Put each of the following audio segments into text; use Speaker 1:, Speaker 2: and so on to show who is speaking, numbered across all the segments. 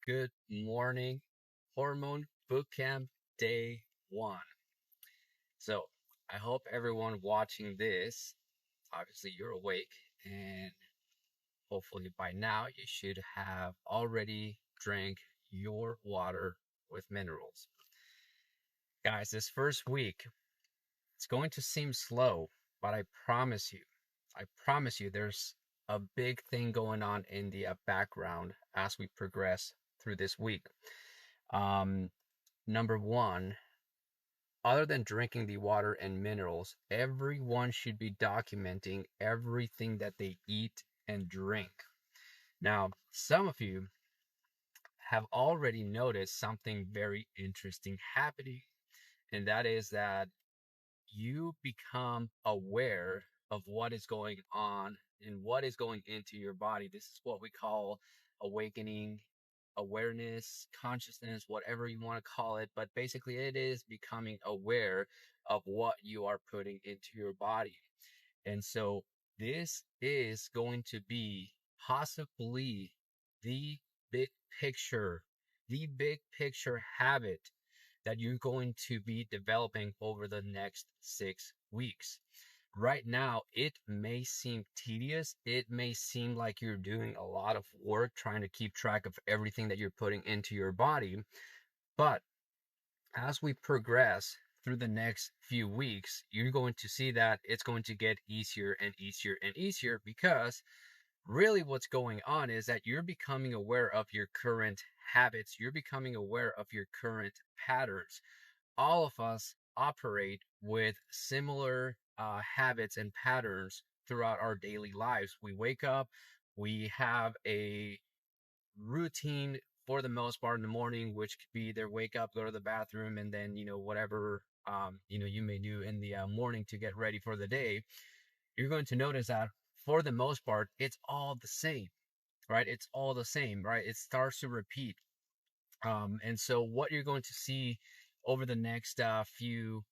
Speaker 1: Good morning. Hormone Bootcamp Day 1. So, I hope everyone watching this, obviously you're awake, and hopefully by now you should have already drank your water with minerals. Guys, this first week, it's going to seem slow, but I promise you there's a big thing going on in the background as we progress through this week. Um, Number one, other than drinking the water and minerals, everyone should be documenting everything that they eat and drink. Now, some of you have already noticed something very interesting happening, and that is that you become aware of what is going on and what is going into your body. This is what we call awakening, awareness, consciousness, whatever you want to call it. But basically, it is becoming aware of what you are putting into your body. And so, this is going to be possibly the big picture, the big picture habit that you're going to be developing over the next 6 weeks. Right now, it may seem tedious. It may seem like you're doing a lot of work trying to keep track of everything that you're putting into your body. But as we progress through the next few weeks, you're going to see that it's going to get easier and easier and easier because really what's going on is that you're becoming aware of your current habits. You're becoming aware of your current patterns. All of us operate with similar habits and patterns throughout our daily lives. We wake up, we have a routine for the most part in the morning, which could be either wake up, go to the bathroom, and then, whatever, you may do in the morning to get ready for the day. You're going to notice that for the most part, it's all the same, right? It's all the same, right? It starts to repeat. And so what you're going to see over the next few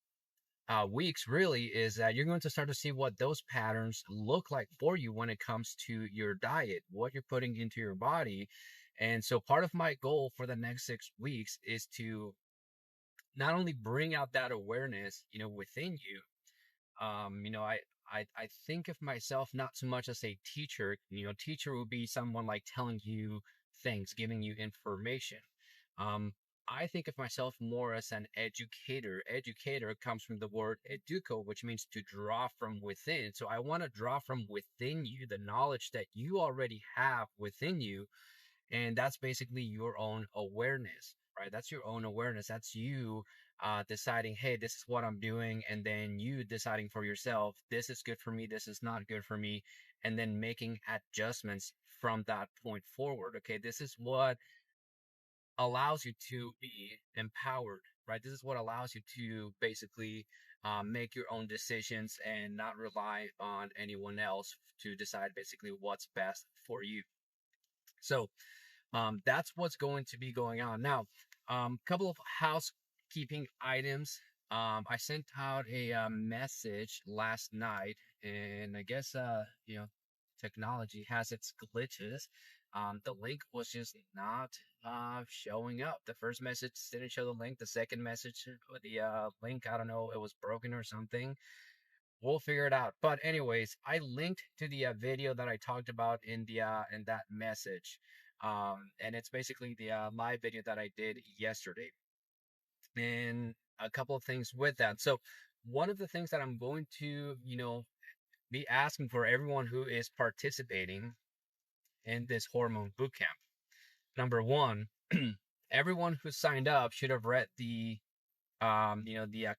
Speaker 1: weeks really is that you're going to start to see what those patterns look like for you when it comes to your diet, what you're putting into your body. And so part of my goal for the next 6 weeks is to not only bring out that awareness, within you. I think of myself not so much as a teacher. Teacher would be someone like telling you things, giving you information. Um, I think of myself more as an educator. Educator comes from the word educo, which means to draw from within. So I want to draw from within you the knowledge that you already have within you, and that's basically your own awareness, right? That's your own awareness. That's you deciding, hey, this is what I'm doing, and then you deciding for yourself, this is good for me, this is not good for me, and then making adjustments from that point forward. Okay, this is what allows you to be empowered, right? This is what allows you to basically make your own decisions and not rely on anyone else to decide basically what's best for you. So that's what's going to be going on now. Couple of housekeeping items. I sent out a message last night, and I guess technology has its glitches. The link was just not showing up. The first message didn't show the link. The second message, the link, I don't know, it was broken or something. We'll figure it out. But anyways, I linked to the video that I talked about in that message, and it's basically the live video that I did yesterday, and a couple of things with that. So one of the things that I'm going to be asking for everyone who is participating in this hormone bootcamp. Number one, everyone who signed up should have read the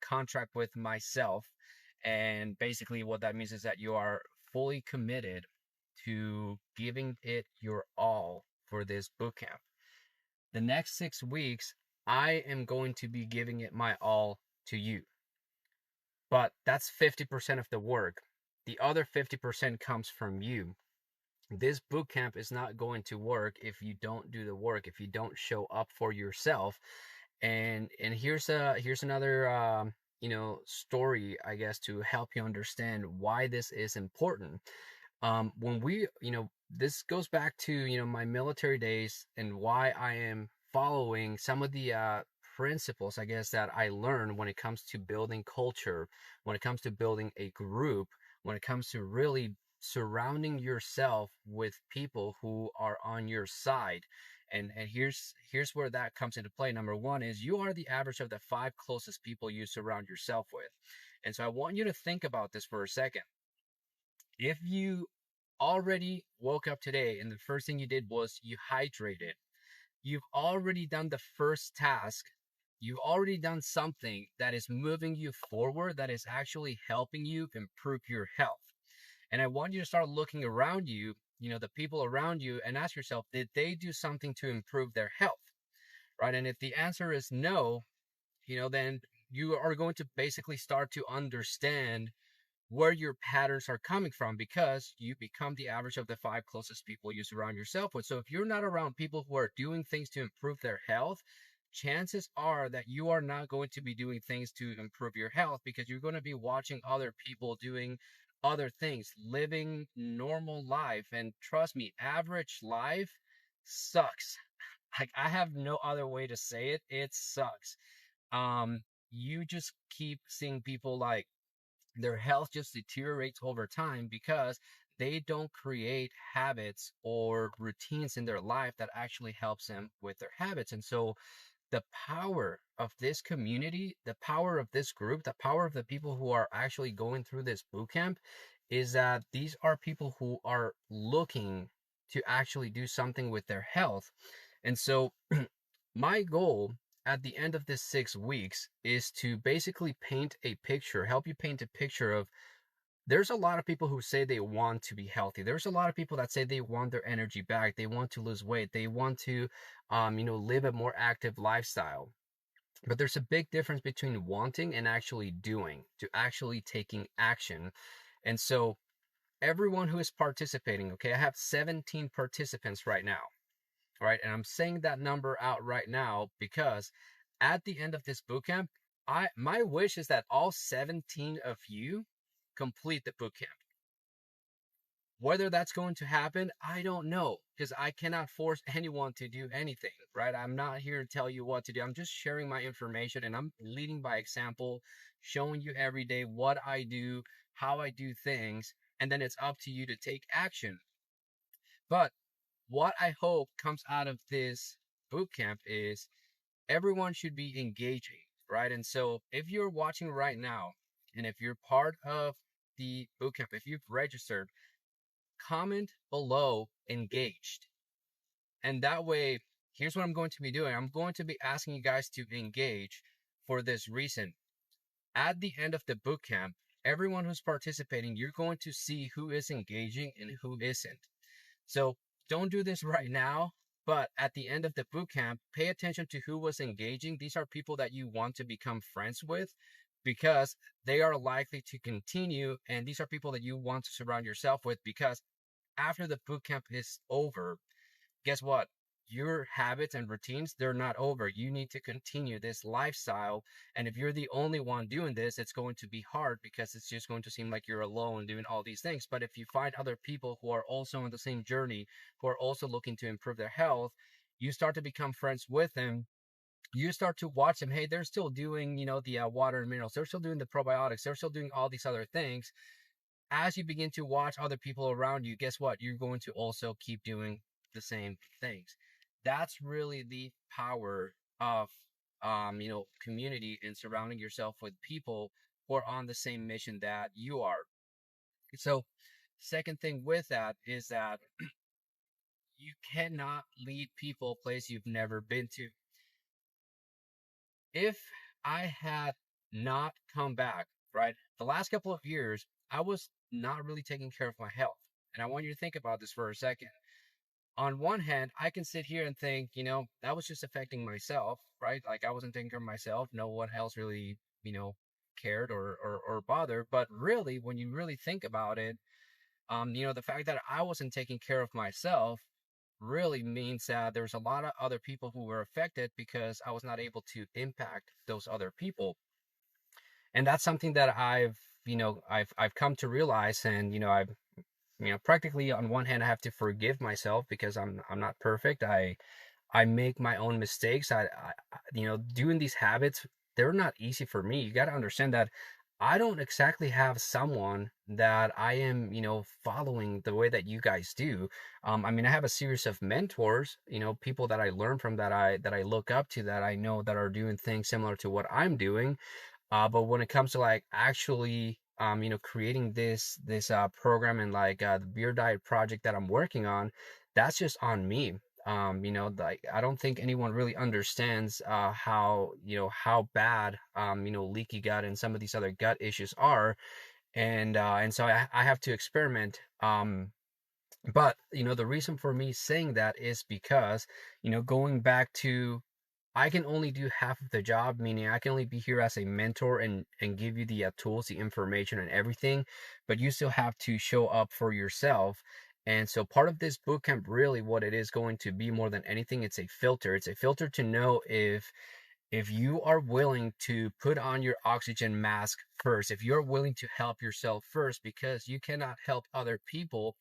Speaker 1: contract with myself. And basically, what that means is that you are fully committed to giving it your all for this bootcamp. The next 6 weeks, I am going to be giving it my all to you. But that's 50% of the work. The other 50% comes from you. This bootcamp is not going to work if you don't do the work, if you don't show up for yourself. And here's another story, I guess, to help you understand why this is important. When we this goes back to, my military days and why I am following some of the principles, I guess, that I learned when it comes to building culture, when it comes to building a group, when it comes to really surrounding yourself with people who are on your side. And here's where that comes into play. Number one is you are the average of the five closest people you surround yourself with. And so I want you to think about this for a second. If you already woke up today and the first thing you did was you hydrated, you've already done the first task. You've already done something that is moving you forward, that is actually helping you improve your health. And I want you to start looking around you, the people around you, and ask yourself, did they do something to improve their health? Right. And if the answer is no, then you are going to basically start to understand where your patterns are coming from, because you become the average of the five closest people you surround yourself with. So if you're not around people who are doing things to improve their health, chances are that you are not going to be doing things to improve your health, because you're going to be watching other people doing other things, living normal life. And trust me, average life sucks. Like, I have no other way to say it. It sucks. You just keep seeing people like their health just deteriorates over time because they don't create habits or routines in their life that actually helps them with their habits. And so the power of this community, the power of this group, the power of the people who are actually going through this boot camp is that these are people who are looking to actually do something with their health. And so my goal at the end of this 6 weeks is to basically paint a picture, help you paint a picture of, there's a lot of people who say they want to be healthy. There's a lot of people that say they want their energy back. They want to lose weight. They want to, live a more active lifestyle. But there's a big difference between wanting and actually doing, to actually taking action. And so everyone who is participating, okay, I have 17 participants right now. All right. And I'm saying that number out right now because at the end of this bootcamp, my wish is that all 17 of you complete the bootcamp. Whether that's going to happen, I don't know, because I cannot force anyone to do anything, right? I'm not here to tell you what to do. I'm just sharing my information and I'm leading by example, showing you every day what I do, how I do things, and then it's up to you to take action. But what I hope comes out of this boot camp is everyone should be engaging, right? And so if you're watching right now, and if you're part of the boot camp, if you've registered, comment below engaged. And that way, here's what I'm going to be doing. I'm going to be asking you guys to engage for this reason. At the end of the boot camp, everyone who's participating, you're going to see who is engaging and who isn't. So don't do this right now, but at the end of the boot camp, pay attention to who was engaging. These are people that you want to become friends with because they are likely to continue. And these are people that you want to surround yourself with, because after the boot camp is over, guess what? Your habits and routines, they're not over. You need to continue this lifestyle. And if you're the only one doing this, it's going to be hard because it's just going to seem like you're alone doing all these things. But if you find other people who are also on the same journey, who are also looking to improve their health, you start to become friends with them. You start to watch them. Hey, they're still doing, the water and minerals. They're still doing the probiotics. They're still doing all these other things. As you begin to watch other people around you, guess what? You're going to also keep doing the same things. That's really the power of, community and surrounding yourself with people who are on the same mission that you are. So, second thing with that is that you cannot lead people a place you've never been to. If I had not come back, right, the last couple of years, I was not really taking care of my health. And I want you to think about this for a second. On one hand, I can sit here and think, that was just affecting myself, right? Like, I wasn't taking care of myself. No one else really, cared or bothered. But really, when you really think about it, the fact that I wasn't taking care of myself really means that there's a lot of other people who were affected because I was not able to impact those other people. And that's something that I've come to realize, and, I've practically on one hand, I have to forgive myself because I'm not perfect. I make my own mistakes. Doing these habits, they're not easy for me. You got to understand that I don't exactly have someone that I am, following the way that you guys do. I have a series of mentors, people that I learn from, that I look up to, that I know that are doing things similar to what I'm doing. But when it comes to like actually, creating this program and like the beer diet project that I'm working on, that's just on me. Like I don't think anyone really understands how bad leaky gut and some of these other gut issues are, and so I have to experiment. But the reason for me saying that is because going back to, I can only do half of the job, meaning I can only be here as a mentor and give you the tools, the information, and everything, but you still have to show up for yourself. And so part of this bootcamp, really what it is going to be more than anything, it's a filter. It's a filter to know if you are willing to put on your oxygen mask first, if you're willing to help yourself first, because you cannot help other people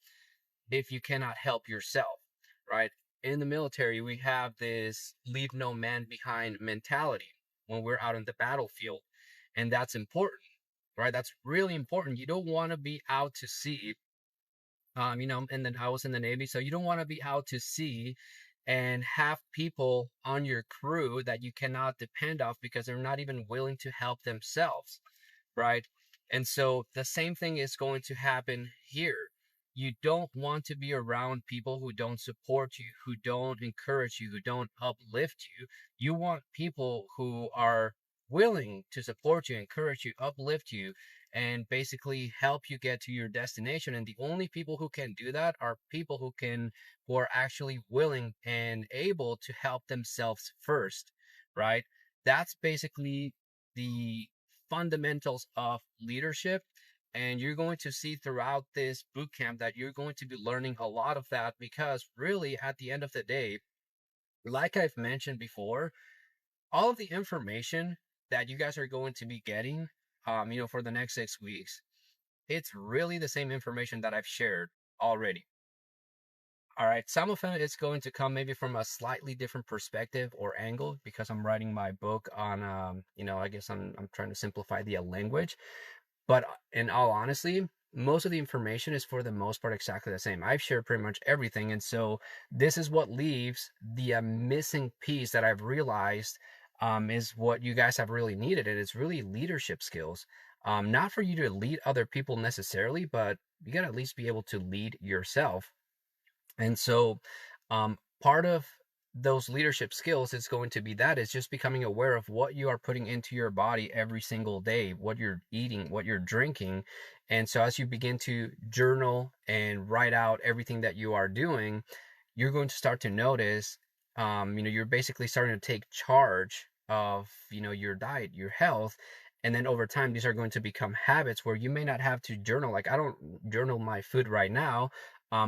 Speaker 1: if you cannot help yourself, right? In the military, we have this leave no man behind mentality when we're out in the battlefield. And that's important, right? That's really important. You don't want to be out to sea. And then I was in the Navy, so you don't want to be out to sea and have people on your crew that you cannot depend off because they're not even willing to help themselves, right? And so the same thing is going to happen here. You don't want to be around people who don't support you, who don't encourage you, who don't uplift you. You want people who are willing to support you, encourage you, uplift you, and basically help you get to your destination. And the only people who can do that are people who are actually willing and able to help themselves first, right? That's basically the fundamentals of leadership. And you're going to see throughout this boot camp that you're going to be learning a lot of that, because really at the end of the day, like I've mentioned before, all of the information that you guys are going to be getting, for the next 6 weeks, it's really the same information that I've shared already. All right, some of it is going to come maybe from a slightly different perspective or angle, because I'm writing my book on, I guess I'm trying to simplify the language. But in all honesty, most of the information is for the most part exactly the same. I've shared pretty much everything. And so this is what leaves the missing piece that I've realized, is what you guys have really needed. And it's really leadership skills. Not for you to lead other people necessarily, but you got to at least be able to lead yourself. And so, part of those leadership skills is going to be, that is just becoming aware of what you are putting into your body every single day, what you're eating, what you're drinking. And so as you begin to journal and write out everything that you are doing, you're going to start to notice, you're basically starting to take charge of, your diet, your health. And then over time, these are going to become habits where you may not have to journal. Like, I don't journal my food right now,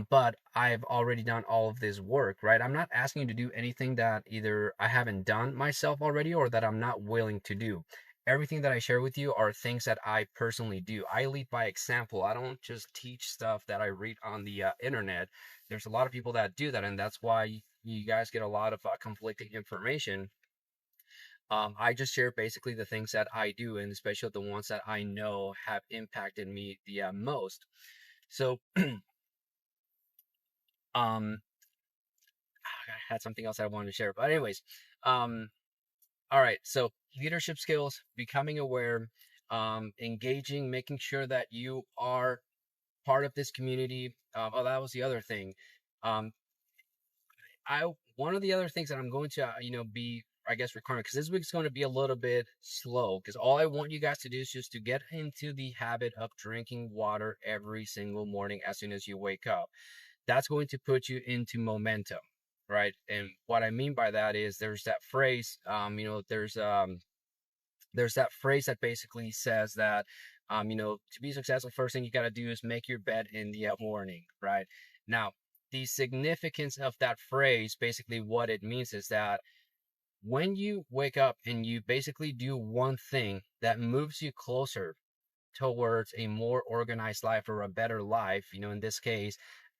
Speaker 1: but I've already done all of this work, right? I'm not asking you to do anything that either I haven't done myself already or that I'm not willing to do. Everything that I share with you are things that I personally do. I lead by example. I don't just teach stuff that I read on the internet. There's a lot of people that do that, and that's why you guys get a lot of conflicting information. I just share basically the things that I do, and especially the ones that I know have impacted me the most. So, um, I had something else I wanted to share, but anyways, um, all right. So leadership skills, becoming aware, engaging, making sure that you are part of this community. Oh, that was the other thing. Um, I One of the other things that I'm going to be, I guess, recording, because this week's going to be a little bit slow, because all I want you guys to do is just to get into the habit of drinking water every single morning as soon as you wake up. That's going to put you into momentum, right? And what I mean by that is, there's that phrase, there's that phrase that basically says that, to be successful, first thing you got to do is make your bed in the morning, right? Now, the significance of that phrase, basically what it means is that when you wake up and you basically do one thing that moves you closer towards a more organized life or a better life, in this case,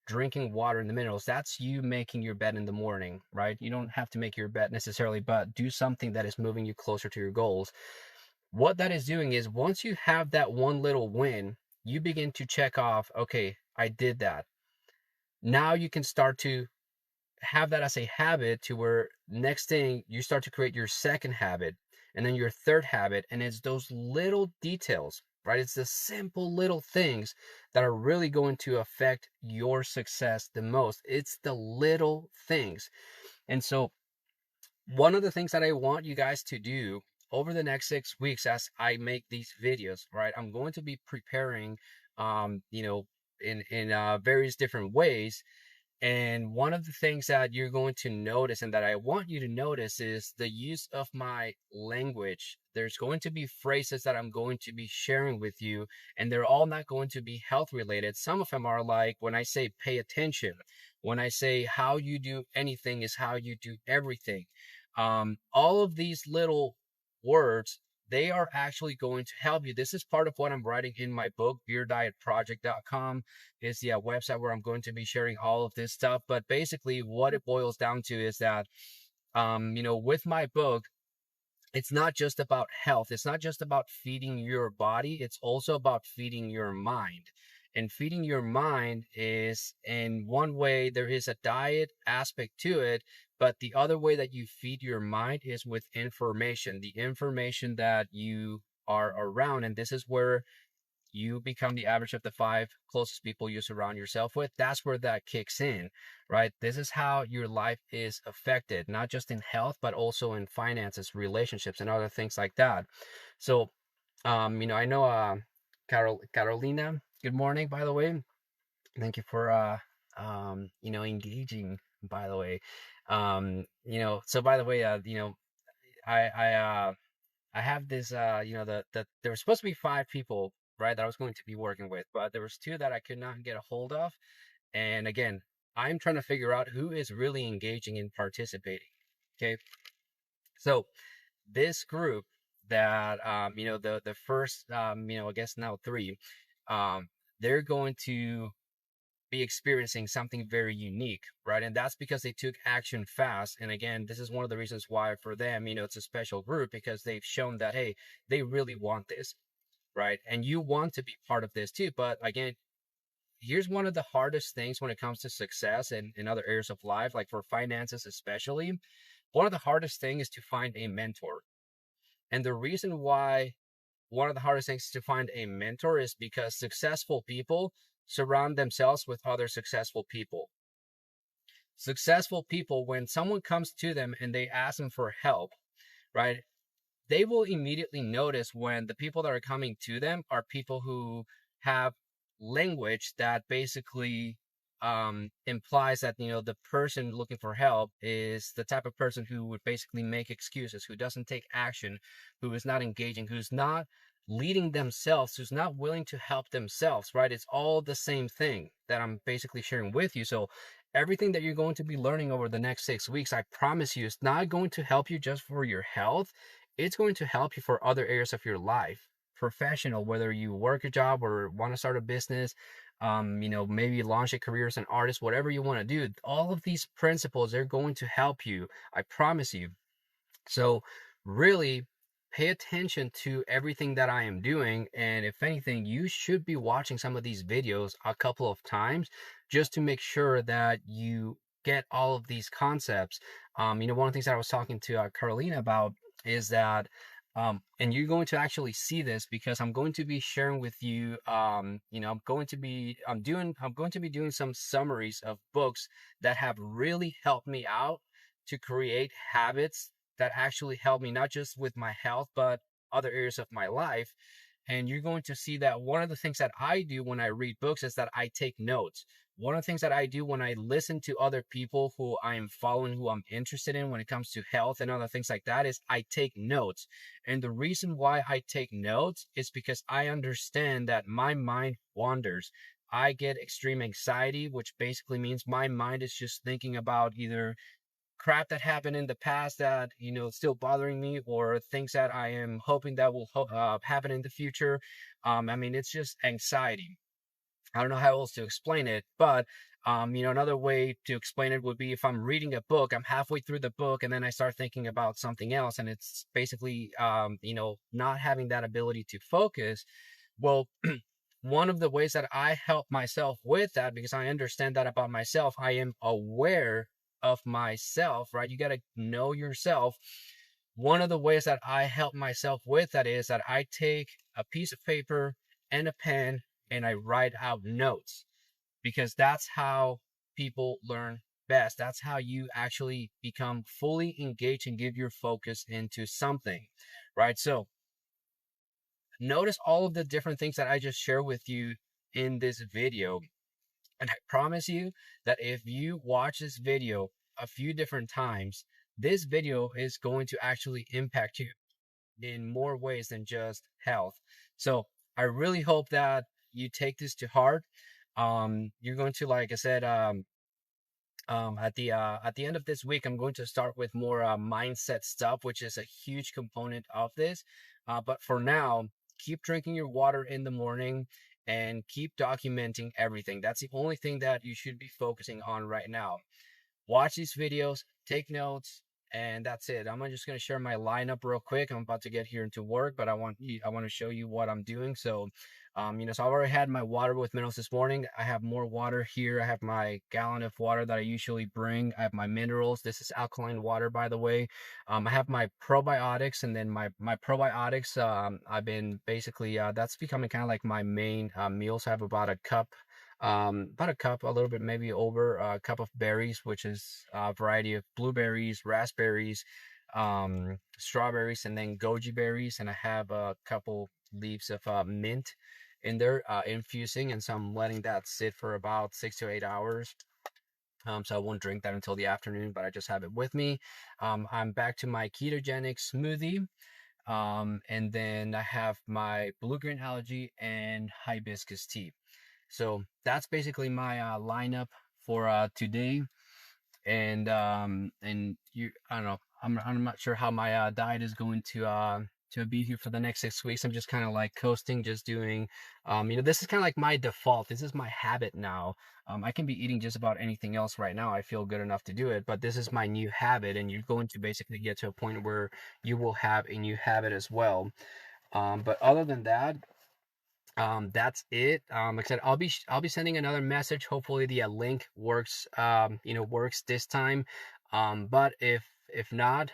Speaker 1: drinking water and the minerals, that's you making your bed in the morning, right? You don't have to make your bed necessarily, but do something that is moving you closer to your goals. What that is doing is once you have that one little win, you begin to check off, okay, I did that. Now you can start to have that as a habit to where next thing you start to create your second habit and then your third habit. And it's those little details, right? It's the simple little things that are really going to affect your success the most. It's the little things. And so one of the things that I want you guys to do over the next 6 weeks as I make these videos, right? I'm going to be preparing, in various different ways. And one of the things that you're going to notice and that I want you to notice is the use of my language. There's going to be phrases that I'm going to be sharing with you, and they're all not going to be health related. Some of them are like when I say pay attention, when I say how you do anything is how you do everything. All of these little words, they are actually going to help you. This is part of what I'm writing in my book, beerdietproject.com is the website where I'm going to be sharing all of this stuff. But basically what it boils down to is that, with my book, it's not just about health. It's not just about feeding your body. It's also about feeding your mind. And feeding your mind is, in one way, there is a diet aspect to it, but the other way that you feed your mind is with information, the information that you are around. And this is where you become the average of the 5 closest people you surround yourself with. That's where that kicks in, right? This is how your life is affected, not just in health, but also in finances, relationships, and other things like that. So, I know, Carolina, good morning, by the way. Thank you for, engaging, by the way. So by the way, I, I, uh, I have this, there were supposed to be 5 people, right, that I was going to be working with, but there was 2 that I could not get a hold of. And again, I'm trying to figure out who is really engaging in participating. Okay. So this group that, the first, I guess now 3, um, they're going to be experiencing something very unique, right? And that's because they took action fast. And again, this is one of the reasons why for them, it's a special group, because they've shown that, hey, they really want this, right? And you want to be part of this too. But again, here's one of the hardest things when it comes to success and in other areas of life, like for finances especially. One of the hardest things is to find a mentor. And the reason why one of the hardest things to find a mentor is because successful people surround themselves with other successful people. Successful people, when someone comes to them and they ask them for help, right, they will immediately notice when the people that are coming to them are people who have language that basically implies that, the person looking for help is the type of person who would basically make excuses, who doesn't take action, who is not engaging, who's not leading themselves, who's not willing to help themselves, right? It's all the same thing that I'm basically sharing with you. So everything that you're going to be learning over the next 6 weeks, I promise you, it's not going to help you just for your health. It's going to help you for other areas of your life, professional, whether you work a job or want to start a business, maybe launch a career as an artist, whatever you want to do. All of these principles are going to help you. I promise you. So really pay attention to everything that I am doing. And if anything, you should be watching some of these videos a couple of times just to make sure that you get all of these concepts. One of the things that I was talking to Carolina about is that, and you're going to actually see this because I'm going to be sharing with you, I'm going to be doing some summaries of books that have really helped me out to create habits that actually help me not just with my health, but other areas of my life. And you're going to see that one of the things that I do when I read books is that I take notes. One of the things that I do when I listen to other people who I am following, who I'm interested in when it comes to health and other things like that, is I take notes. And the reason why I take notes is because I understand that my mind wanders. I get extreme anxiety, which basically means my mind is just thinking about either crap that happened in the past that, still bothering me, or things that I am hoping that will happen in the future. I mean, it's just anxiety. I don't know how else to explain it, but another way to explain it would be if I'm reading a book, I'm halfway through the book, and then I start thinking about something else, and it's basically, not having that ability to focus. Well, one of the ways that I help myself with that, because I understand that about myself, I am aware of myself, right? You got to know yourself. One of the ways that I help myself with that is that I take a piece of paper and a pen and I write out notes, because that's how people learn best. That's how you actually become fully engaged and give your focus into something, right? So notice all of the different things that I just shared with you in this video. And I promise you that if you watch this video a few different times, this video is going to actually impact you in more ways than just health. So I really hope that you take this to heart. You're going to, like I said, at the end of this week, I'm going to start with more mindset stuff, which is a huge component of this. But for now, keep drinking your water in the morning and keep documenting everything. That's the only thing that you should be focusing on right now. Watch these videos, take notes, and that's it. I'm just going to share my lineup real quick. I'm about to get here into work, but I want to show you what I'm doing. So, so I've already had my water with minerals this morning. I have more water here. I have my gallon of water that I usually bring. I have my minerals. This is alkaline water, by the way. I have my probiotics, and then my probiotics. I've been basically that's becoming kind of like my main meals. I have about a cup, a little bit, maybe over a cup of berries, which is a variety of blueberries, raspberries, strawberries, and then goji berries. And I have a couple leaves of mint in there, infusing. And so I'm letting that sit for about 6 to 8 hours. So I won't drink that until the afternoon, but I just have it with me. I'm back to my ketogenic smoothie. And then I have my blue-green algae and hibiscus tea. So that's basically my lineup for today. And I don't know, I'm not sure how my diet is going to be here for the next 6 weeks. I'm just kind of like coasting, just doing, this is kind of like my default. This is my habit now. I can be eating just about anything else right now. I feel good enough to do it, but this is my new habit, and you're going to basically get to a point where you will have a new habit as well. But other than that, that's it. Like I said, I'll be sending another message. Hopefully the link works, works this time. But if not,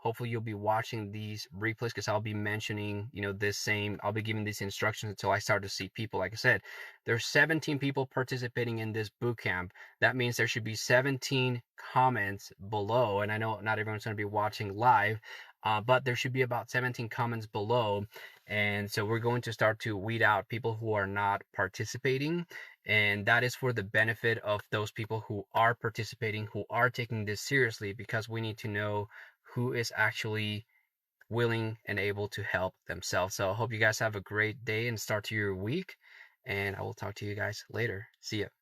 Speaker 1: hopefully you'll be watching these replays, because I'll be mentioning, I'll be giving these instructions until I start to see people. Like I said, there's 17 people participating in this boot camp. That means there should be 17 comments below. And I know not everyone's going to be watching live, but there should be about 17 comments below. And so we're going to start to weed out people who are not participating. And that is for the benefit of those people who are participating, who are taking this seriously, because we need to know who is actually willing and able to help themselves. So I hope you guys have a great day and start to your week. And I will talk to you guys later. See ya.